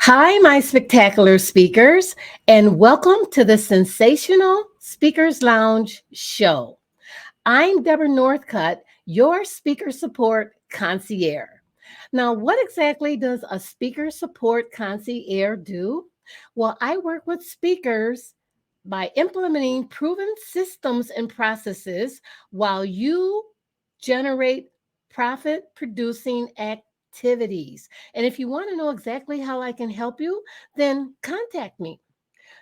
Hi, my spectacular speakers, and welcome to the Sensational Speakers Lounge show. I'm Deborah Northcutt, your speaker support concierge. Now, what exactly does a speaker support concierge do? Well, I work with speakers by implementing proven systems and processes while you generate profit producing activities. And if you want to know exactly how I can help you, then contact me.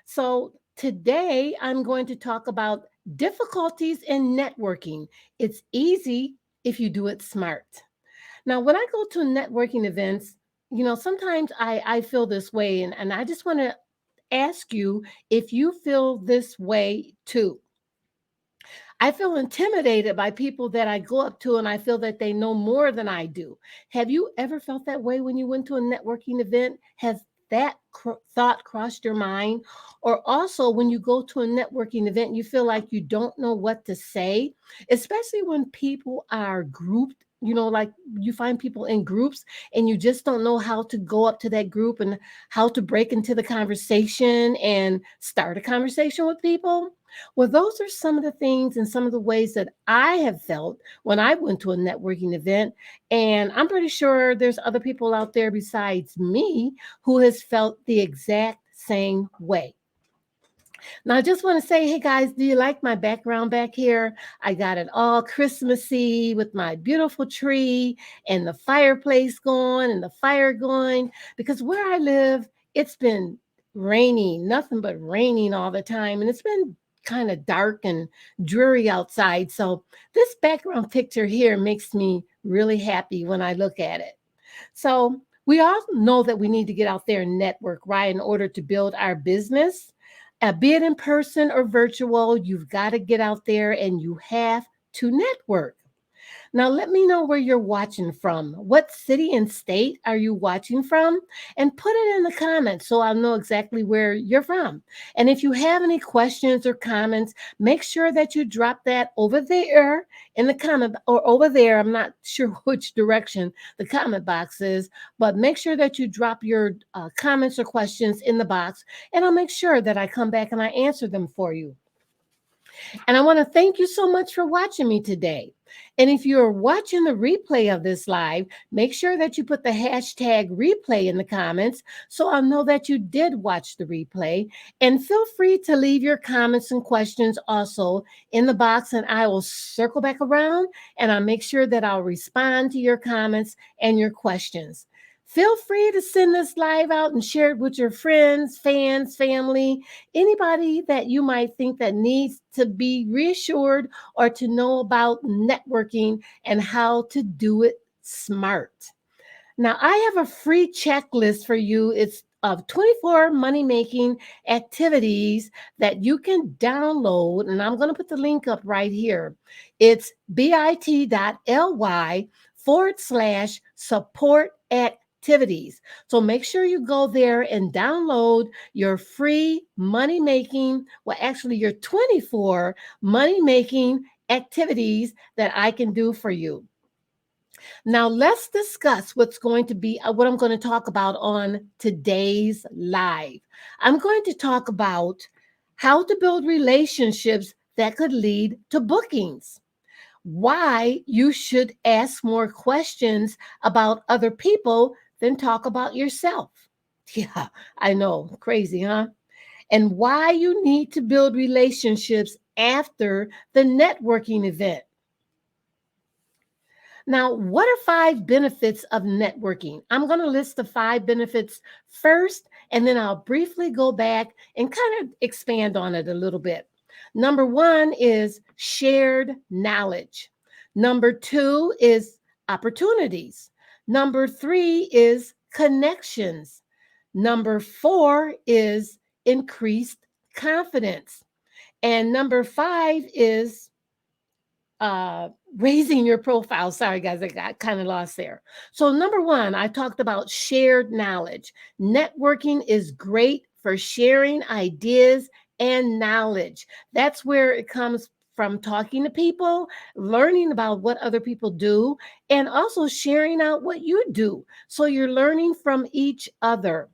So, today I'm going to talk about difficulties in networking. It's easy if you do it smart. Now, when I go to networking events, sometimes I feel this way, and I just want to ask you if you feel this way too. I feel intimidated by people that I go up to and I feel that they know more than I do. Have you ever felt that way when you went to a networking event? Has that thought crossed your mind? Or also, when you go to a networking event, you feel like you don't know what to say, especially when people are grouped. Like you find people in groups and you just don't know how to go up to that group and how to break into the conversation and start a conversation with people. Well, those are some of the things and some of the ways that I have felt when I went to a networking event. And I'm pretty sure there's other people out there besides me who has felt the exact same way. Now, I just want to say, hey guys, do you like my background back here? I got it all Christmassy with my beautiful tree and the fireplace going and the fire going. Because where I live, it's been raining, nothing but raining all the time. And it's been kind of dark and dreary outside. So this background picture here makes me really happy when I look at it. So we all know that we need to get out there and network, right, in order to build our business. Be it in person or virtual, you've got to get out there and you have to network. Now, let me know where you're watching from. What city and state are you watching from? And put it in the comments so I'll know exactly where you're from. And if you have any questions or comments, make sure that you drop that over there in the comment or over there. I'm not sure which direction the comment box is, but make sure that you drop your comments or questions in the box, and I'll make sure that I come back and I answer them for you. And I want to thank you so much for watching me today. And if you're watching the replay of this live, make sure that you put the hashtag replay in the comments so I'll know that you did watch the replay. And feel free to leave your comments and questions also in the box, and I will circle back around and I'll make sure that I'll respond to your comments and your questions. Feel free to send this live out and share it with your friends, fans, family, anybody that you might think that needs to be reassured or to know about networking and how to do it smart. Now, I have a free checklist for you. It's of 24 money making activities that you can download. And I'm going to put the link up right here. It's bit.ly/support activities. So make sure you go there and download your free money making, well, actually, your 24 money making activities that I can do for you. Now, let's discuss what I'm going to talk about on today's live. I'm going to talk about how to build relationships that could lead to bookings, why you should ask more questions about other people than talk about yourself. Yeah, I know, crazy, huh? And why you need to build relationships after the networking event. Now, what are five benefits of networking? I'm going to list the five benefits first, and then I'll briefly go back and kind of expand on it a little bit. Number one is shared knowledge. Number two is opportunities. Number three is connections. Number four is increased confidence. And number five is uh raising your profile. Sorry guys, I got kind of lost there. So number one, I talked about shared knowledge. Networking is great for sharing ideas and knowledge. That's where it comes from, talking to people, learning about what other people do, and also sharing out what you do. So you're learning from each other.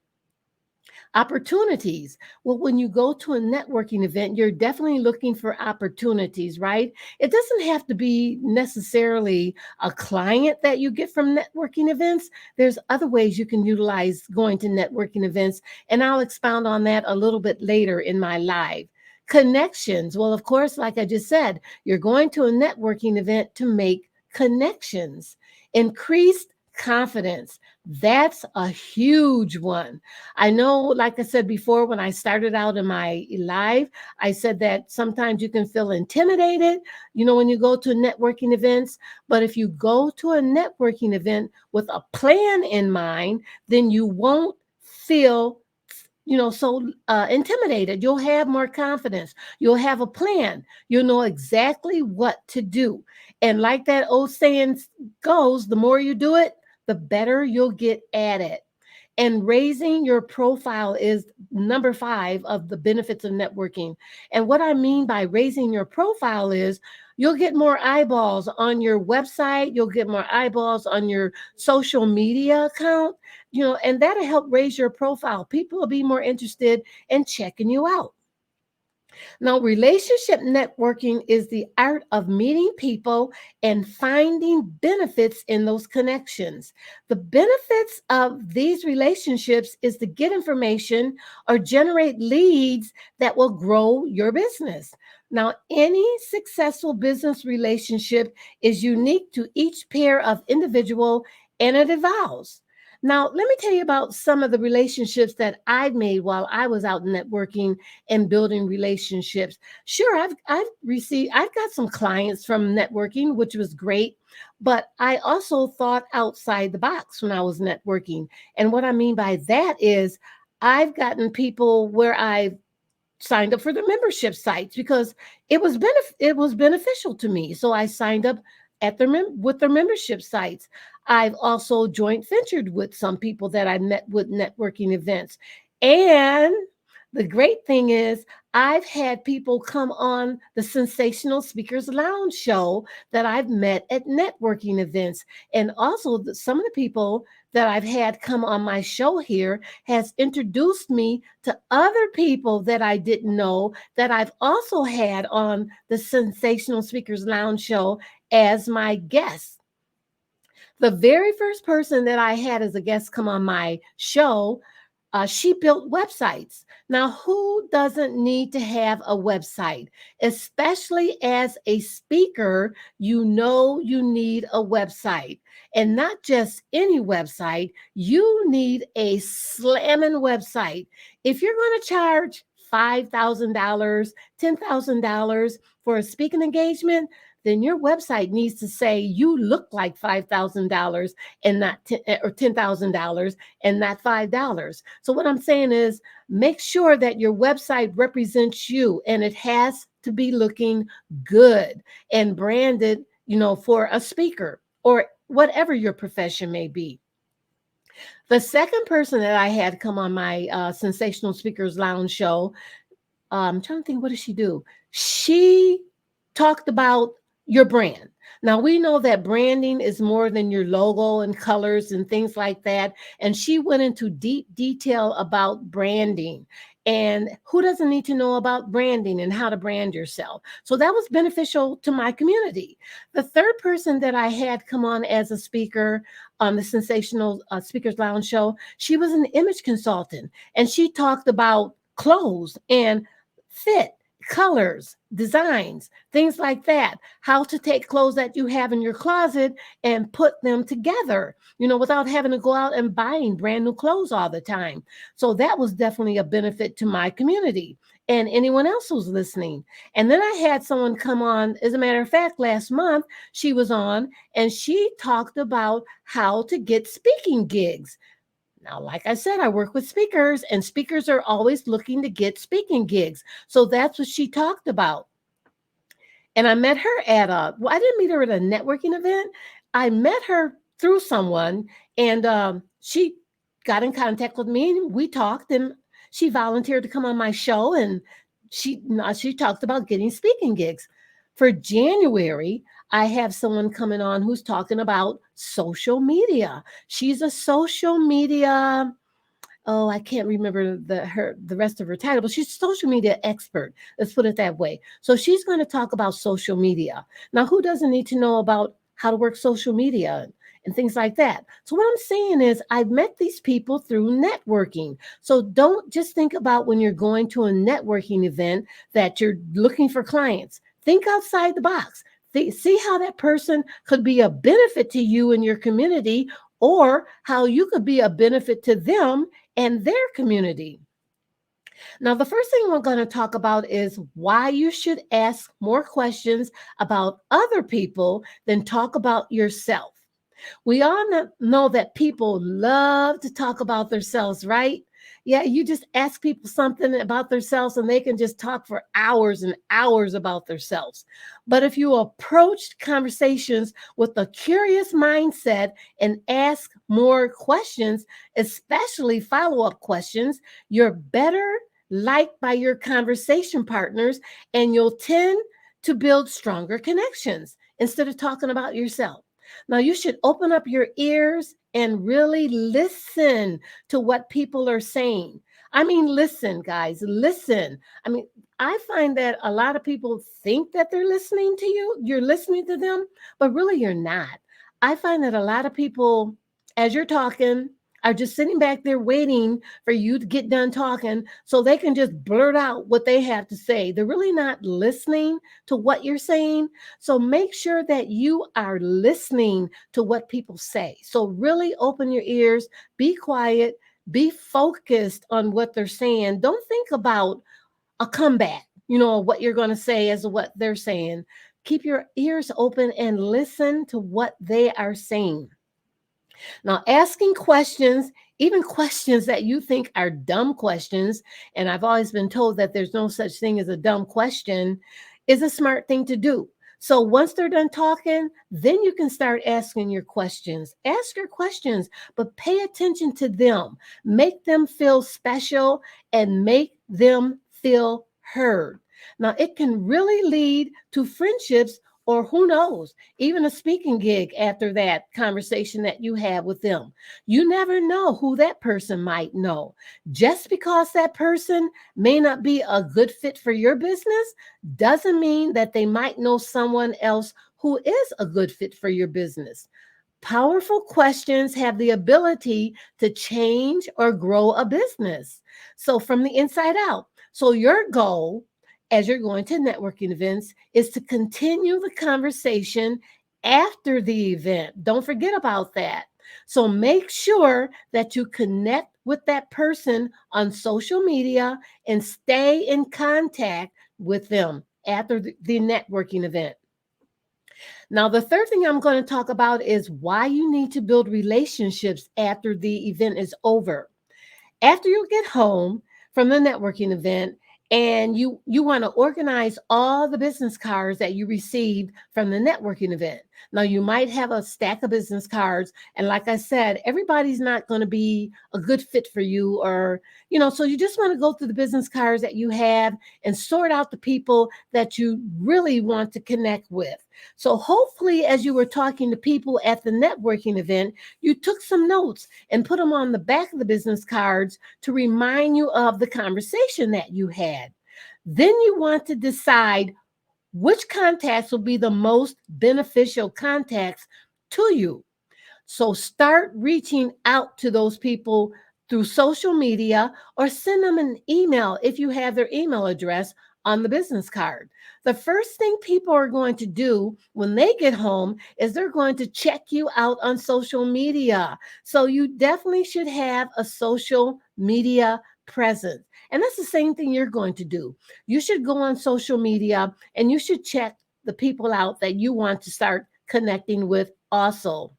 Opportunities. Well, when you go to a networking event, you're definitely looking for opportunities, right? It doesn't have to be necessarily a client that you get from networking events. There's other ways you can utilize going to networking events, and I'll expound on that a little bit later in my live. Connections. Well, of course, like I just said, you're going to a networking event to make connections. Increased confidence. That's a huge one. I know, like I said before, when I started out in my live, I said that sometimes you can feel intimidated, when you go to networking events. But if you go to a networking event with a plan in mind, then you won't feel so intimidated. You'll have more confidence. You'll have a plan. You'll know exactly what to do. And like that old saying goes, the more you do it, the better you'll get at it. And raising your profile is number 5 of the benefits of networking. And what I mean by raising your profile is you'll get more eyeballs on your website, you'll get more eyeballs on your social media account, and that'll help raise your profile. People will be more interested in checking you out. Now, relationship networking is the art of meeting people and finding benefits in those connections. The benefits of these relationships is to get information or generate leads that will grow your business. Now, any successful business relationship is unique to each pair of individual, and it evolves. Now, let me tell you about some of the relationships that I've made while I was out networking and building relationships. Sure, I've got some clients from networking, which was great, but I also thought outside the box when I was networking. And what I mean by that is I've gotten people where I signed up for the membership sites because it was beneficial to me. So I signed up at with their membership sites. I've also joint ventured with some people that I met with networking events. And the great thing is I've had people come on the Sensational Speakers Lounge show that I've met at networking events. And also some of the people that I've had come on my show here has introduced me to other people that I didn't know that I've also had on the Sensational Speakers Lounge show as my guest. The very first person that I had as a guest come on my show, she built websites. Now, who doesn't need to have a website? Especially as a speaker, you need a website. And not just any website, you need a slamming website. If you're going to charge $5,000, $10,000 for a speaking engagement, then your website needs to say you look like $5,000 and not or $10,000 and not $5. So what I'm saying is make sure that your website represents you, and it has to be looking good and branded, for a speaker or whatever your profession may be. The second person that I had come on my Sensational Speakers Lounge show, I'm trying to think, what did she do? She talked about your brand. Now, we know that branding is more than your logo and colors and things like that. And she went into deep detail about branding. And who doesn't need to know about branding and how to brand yourself? So that was beneficial to my community. The third person that I had come on as a speaker on the Sensational Speakers Lounge show, she was an image consultant, and she talked about clothes and fit, colors, designs, things like that. How to take clothes that you have in your closet and put them together, without having to go out and buying brand new clothes all the time. So that was definitely a benefit to my community and anyone else who's listening. And then I had someone come on, as a matter of fact, last month, she was on and she talked about how to get speaking gigs. Now, like I said, I work with speakers, and speakers are always looking to get speaking gigs. So that's what she talked about. And I met her I didn't meet her at a networking event. I met her through someone, and she got in contact with me, and we talked, and she volunteered to come on my show, and she talked about getting speaking gigs. For January, I have someone coming on who's talking about social media. She's a social media oh, I can't remember the rest of her title, but she's a social media expert. Let's put it that way. So she's going to talk about social media. Now, who doesn't need to know about how to work social media and things like that? So what I'm saying is I've met these people through networking. So don't just think about when you're going to a networking event that you're looking for clients. Think outside the box. See how that person could be a benefit to you and your community, or how you could be a benefit to them and their community. Now, the first thing we're going to talk about is why you should ask more questions about other people than talk about yourself. We all know that people love to talk about themselves, right? Yeah, you just ask people something about themselves and they can just talk for hours and hours about themselves. But if you approach conversations with a curious mindset and ask more questions, especially follow up questions, you're better liked by your conversation partners and you'll tend to build stronger connections instead of talking about yourself. Now, you should open up your ears and really listen to what people are saying. I mean, listen, guys, listen. I mean, I find that a lot of people think that they're listening to you, you're listening to them, but really you're not. I find that a lot of people, as you're talking, are just sitting back there waiting for you to get done talking so they can just blurt out what they have to say. They're really not listening to what you're saying. So make sure that you are listening to what people say. So really open your ears, be quiet, be focused on what they're saying. Don't think about a comeback, what you're going to say as what they're saying. Keep your ears open and listen to what they are saying. Now, asking questions, even questions that you think are dumb questions, and I've always been told that there's no such thing as a dumb question, is a smart thing to do. So once they're done talking, then you can start asking your questions. Ask your questions, but pay attention to them. Make them feel special and make them feel heard. Now, it can really lead to friendships, or who knows, even a speaking gig after that conversation that you have with them. You never know who that person might know. Just because that person may not be a good fit for your business doesn't mean that they might know someone else who is a good fit for your business. Powerful questions have the ability to change or grow a business. So, from the inside out. So, your goal as you're going to networking events is to continue the conversation after the event. Don't forget about that. So, make sure that you connect with that person on social media and stay in contact with them after the networking event. Now, the third thing I'm going to talk about is why you need to build relationships after the event is over. After you get home from the networking event and you want to organize all the business cards that you received from the networking event. Now, you might have a stack of business cards, and like I said, everybody's not going to be a good fit for you, or so you just want to go through the business cards that you have and sort out the people that you really want to connect with. So hopefully, as you were talking to people at the networking event, you took some notes and put them on the back of the business cards to remind you of the conversation that you had. Then you want to decide which contacts will be the most beneficial contacts to you. So start reaching out to those people through social media, or send them an email if you have their email address on the business card. The first thing people are going to do when they get home is they're going to check you out on social media. So you definitely should have a social media presence. And that's the same thing you're going to do. You should go on social media and you should check the people out that you want to start connecting with also.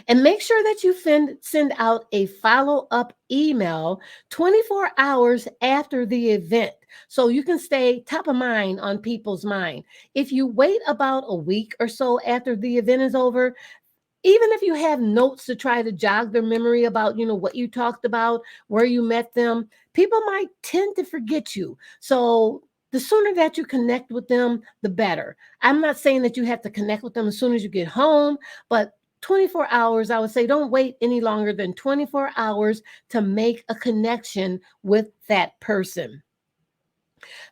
And make sure that you send out a follow-up email 24 hours after the event so you can stay top of mind on people's mind. If you wait about a week or so after the event is over, even if you have notes to try to jog their memory about, what you talked about, where you met them, people might tend to forget you. So the sooner that you connect with them, the better. I'm not saying that you have to connect with them as soon as you get home, but 24 hours. I would say don't wait any longer than 24 hours to make a connection with that person.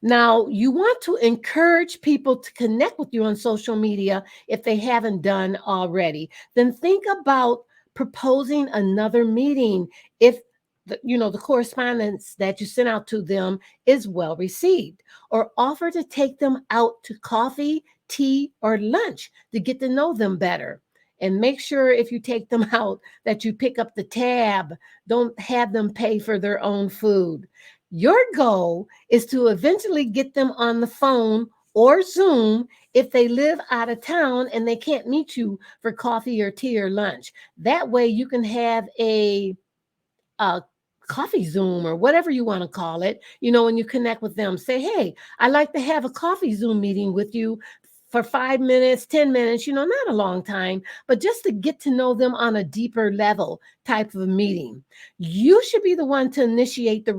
Now, you want to encourage people to connect with you on social media if they haven't done already. Then think about proposing another meeting if the correspondence that you sent out to them is well received, or offer to take them out to coffee, tea, or lunch to get to know them better. And make sure if you take them out that you pick up the tab. Don't have them pay for their own food. Your goal is to eventually get them on the phone or Zoom if they live out of town and they can't meet you for coffee or tea or lunch. That way you can have a coffee Zoom or whatever you want to call it. When you connect with them, say, hey, I'd like to have a coffee Zoom meeting with you for 5 minutes, 10 minutes, not a long time, but just to get to know them on a deeper level type of a meeting. You should be the one to initiate the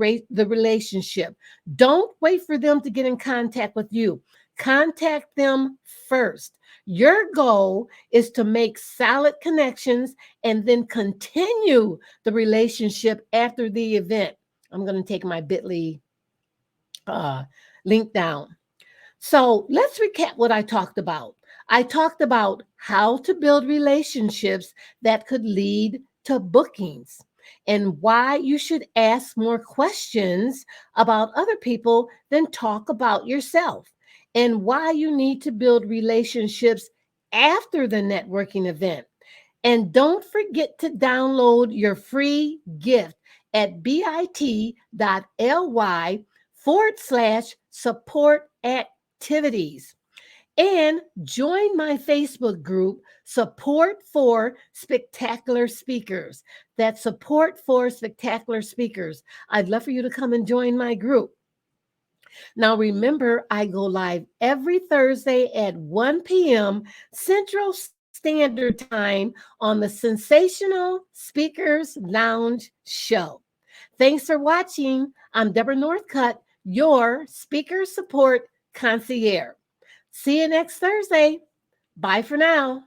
relationship. Don't wait for them to get in contact with you. Contact them first. Your goal is to make solid connections and then continue the relationship after the event. I'm going to take my bit.ly link down. So let's recap what I talked about. I talked about how to build relationships that could lead to bookings, and why you should ask more questions about other people than talk about yourself, and why you need to build relationships after the networking event. And don't forget to download your free gift at bit.ly/support activities. And join my Facebook group, Support for Spectacular Speakers. That's Support for Spectacular Speakers. I'd love for you to come and join my group. Now, remember, I go live every Thursday at 1 p.m. Central Standard Time on the Sensational Speakers Lounge show. Thanks for watching. I'm Deborah Northcutt, your speaker support concierge. See you next Thursday. Bye for now.